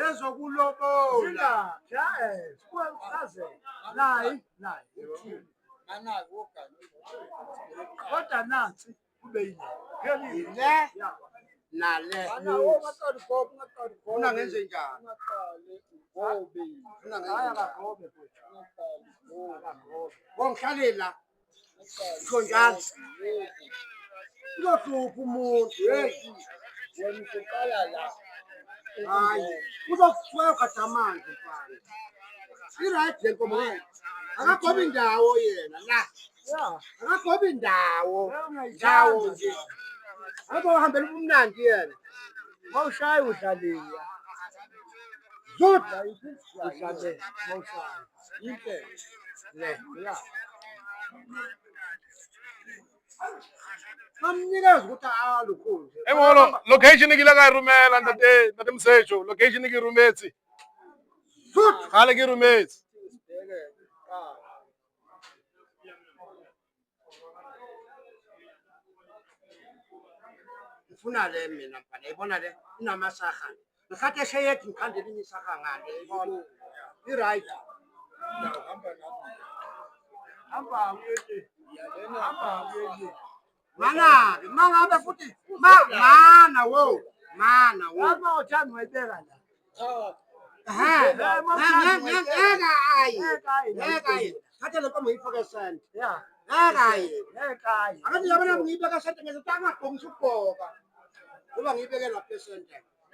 Ezokulobola. Nayi. Kodwa nansi kube yini. Le nale. Ufuna ngenze njani? Ufuna ngenze njani? Wongihlalela. Isho njalo. Uzohlupha umuntu, hey. Wena uqala la. Hayi, uzokufika kadamanje mfana. Iright le nkomo yena. Akagoba indawo yena la. Akagoba indawo. Ndawo nje. Azohambela ubumnandi yena. Mawushaya udlalela. Zodwa Udlalela mawushaya. Yinhle. le. Ya. Mamnikeza ukuthi alukhulu. Emolo, location ke la ka rumela ntate Msecho, location ke rumetse. Zodwa Gale ke rumetse. ngifuna le mina mfana. Yibona le inamasaha. Ngikhathe sheyet ngikhandela imisaha ngale. Yibona. Iright. Hamba uyeke. Hamba uyeke. Mana, mangabe futhi mana wo. Mana wo. Hamba uthanda uyibeka la. Ngeka ayi. Thatha le nkomo uyifake esand. Ya. Ngeka ayi. Ekhaya. Akathi yabona ngiyibeka esand ngeze tangagqokisa ukubhoka. Kuba ngiyibeke lapha esand.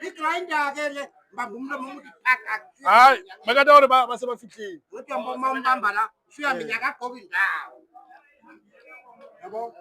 Igrinder ke le mbamba umlomo ukuthi phaka. Hayi, makade hore ba se ba fihlile. Uthi mbamba la, ufika minyaka agqoka indawo. Yabo?